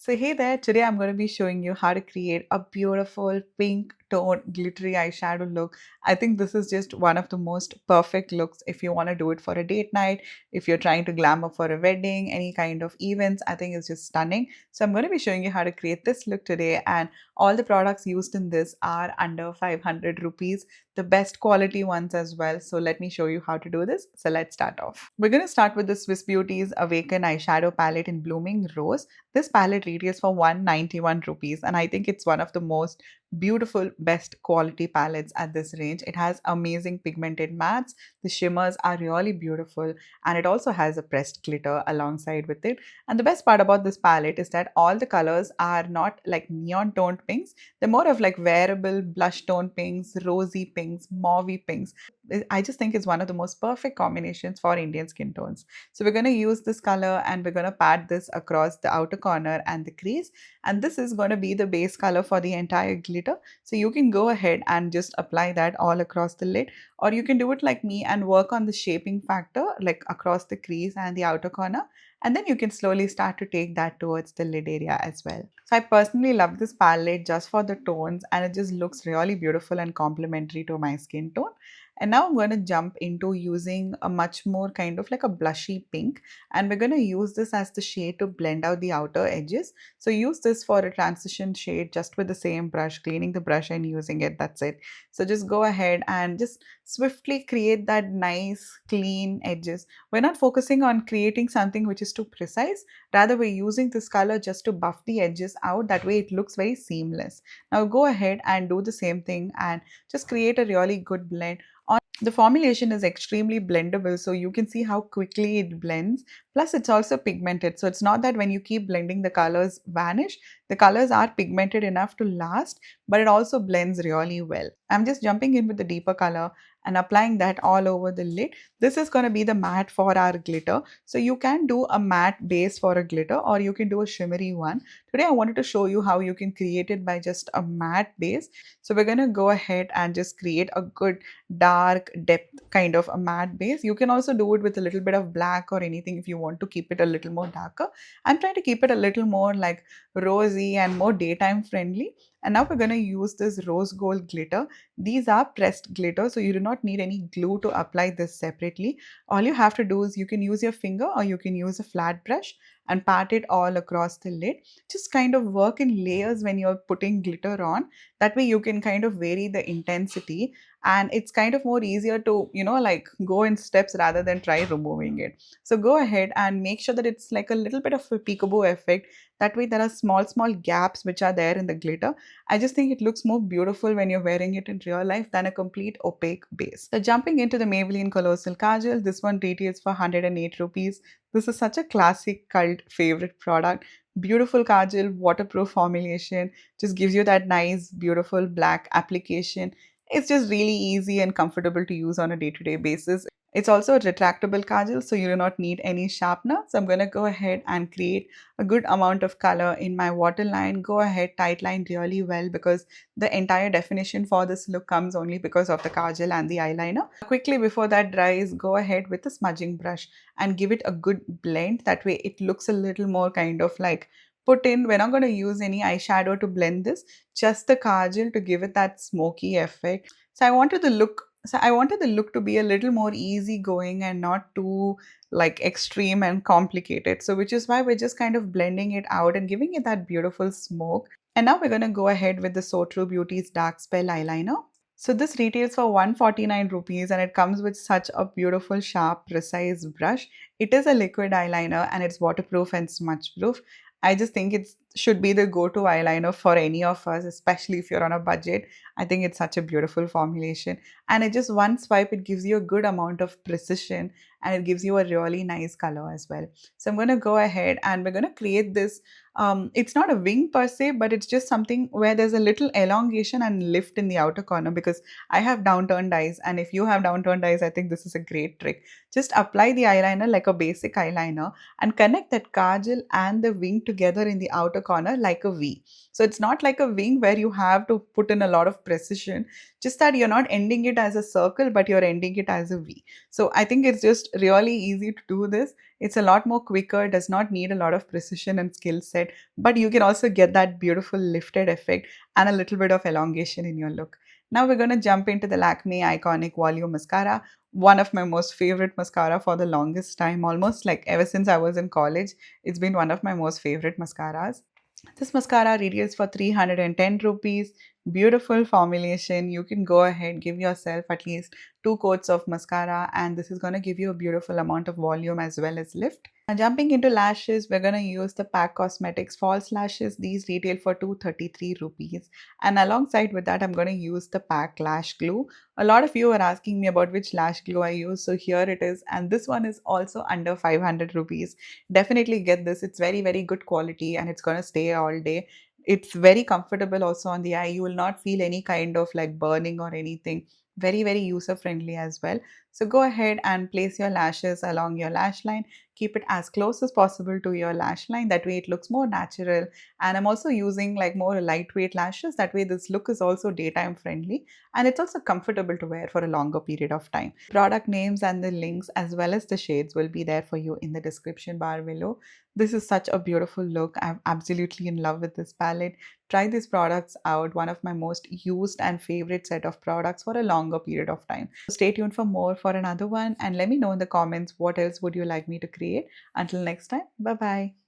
So hey there, today I'm going to be showing you how to create a beautiful pink tone glittery eyeshadow look. I think this is just one of the most perfect looks if you want to do it for a date night, if you're trying to glam up for a wedding, any kind of events. I think it's just stunning. So I'm going to be showing you how to create this look today, and all the products used in this are under 500 rupees, the best quality ones as well. So let me show you how to do this. So let's start off. We're going to start with the Swiss Beauty's Awaken eyeshadow palette in Blooming Rose. This palette retails for 191 rupees, and I think it's one of the most beautiful, best quality palettes at this range. It has amazing pigmented mattes. The shimmers are really beautiful, and it also has a pressed glitter alongside with it. And the best part about this palette is that all the colors are not like neon toned pinks. They're more of like wearable blush tone pinks, rosy pinks, mauvey pinks. I just think it's one of the most perfect combinations for Indian skin tones. So we're going to use this color and we're going to pat this across the outer corner and the crease. And this is going to be the base color for the entire glitter. So you can go ahead and just apply that all across the lid, or you can do it like me and work on the shaping factor like across the crease and the outer corner. And then you can slowly start to take that towards the lid area as well. So I personally love this palette just for the tones, and it just looks really beautiful and complementary to my skin tone. And now I'm going to jump into using a much more kind of like a blushy pink, and we're going to use this as the shade to blend out the outer edges. So use this for a transition shade just with the same brush, cleaning the brush and using it. That's it. So just go ahead and just swiftly create that nice clean edges. We're not focusing on creating something which is too precise. Rather, we're using this color just to buff the edges out. That way it looks very seamless. Now go ahead and do the same thing and just create a really good blend. The formulation is extremely blendable, so you can see how quickly it blends. Plus, it's also pigmented, so it's not that when you keep blending the colors vanish. The colors are pigmented enough to last, but it also blends really well. I'm just jumping in with the deeper color and applying that all over the lid. This is going to be the matte for our glitter. So you can do a matte base for a glitter, or you can do a shimmery one. Today I wanted to show you how you can create it by just a matte base. So we're going to go ahead and just create a good dark depth kind of a matte base. You can also do it with a little bit of black or anything if you want to keep it a little more darker. I'm trying to keep it a little more like rosy and more daytime friendly. And now we're going to use this rose gold glitter. These are pressed glitter, so you do not need any glue to apply this separately. All you have to do is you can use your finger or you can use a flat brush and pat it all across the lid. Just kind of work in layers when you're putting glitter on. That way you can kind of vary the intensity, and it's kind of more easier to like go in steps rather than try removing it. So go ahead and make sure that it's like a little bit of a peekaboo effect. That way there are small gaps which are there in the glitter. I just think it looks more beautiful when you're wearing it in real life than a complete opaque base. So jumping into the Maybelline Colossal Kajal, this one retails for 108 rupees. This is such a classic cult favorite product. Beautiful kajal, waterproof formulation, just gives you that nice beautiful black application. It's just really easy and comfortable to use on a day-to-day basis. It's also a retractable kajal, so you do not need any sharpener. So I'm going to go ahead and create a good amount of color in my waterline. Go ahead, tightline really well, because the entire definition for this look comes only because of the kajal and the eyeliner. Quickly before that dries, go ahead with the smudging brush and give it a good blend. That way it looks a little more kind of like put in. We're not going to use any eyeshadow to blend this, just the kajal to give it that smoky effect. So I wanted the look to be a little more easygoing and not too like extreme and complicated. So which is why we're just kind of blending it out and giving it that beautiful smoke. And now we're going to go ahead with the So True Beauty's Dark Spell eyeliner. So this retails for 149 rupees, and it comes with such a beautiful, sharp, precise brush. It is a liquid eyeliner and it's waterproof and smudge proof. I just think it should be the go-to eyeliner for any of us, especially if you're on a budget. I think it's such a beautiful formulation, and it just one swipe, it gives you a good amount of precision, and it gives you a really nice color as well. So I'm going to go ahead and we're going to create this. It's not a wing per se, but it's just something where there's a little elongation and lift in the outer corner, because I have downturned eyes, and if you have downturned eyes, I think this is a great trick. Just apply the eyeliner like a basic eyeliner and connect that kajal and the wing together in the outer corner like a V. So it's not like a wing where you have to put in a lot of precision, just that you're not ending it as a circle, but you're ending it as a V. So I think it's just really easy to do this. It's a lot more quicker, does not need a lot of precision and skill set, but you can also get that beautiful lifted effect and a little bit of elongation in your look. Now we're going to jump into the Lakme Iconic Volume Mascara, one of my most favorite mascara for the longest time, almost like ever since I was in college. It's been one of my most favorite mascaras. This mascara retails for 310 rupees. Beautiful formulation. You can go ahead, give yourself at least 2 coats of mascara, and this is going to give you a beautiful amount of volume as well as lift. Now, jumping into lashes, we're going to use the Pack Cosmetics false lashes. These retail for 233 rupees. And alongside with that, I'm going to use the Pack Lash Glue. A lot of you are asking me about which lash glue I use. So here it is. And this one is also under 500 rupees. Definitely get this. It's very, very good quality and it's going to stay all day. It's very comfortable also on the eye. You will not feel any kind of like burning or anything. Very, very user friendly as well. So go ahead and place your lashes along your lash line. Keep it as close as possible to your lash line. That way it looks more natural. And I'm also using like more lightweight lashes. That way this look is also daytime friendly and it's also comfortable to wear for a longer period of time. Product names and the links as well as the shades will be there for you in the description bar below. This is such a beautiful look. I'm absolutely in love with this palette. Try these products out. One of my most used and favorite set of products for a longer period of time. Stay tuned for more for another one and let me know in the comments what else would you like me to create. Until next time, bye bye.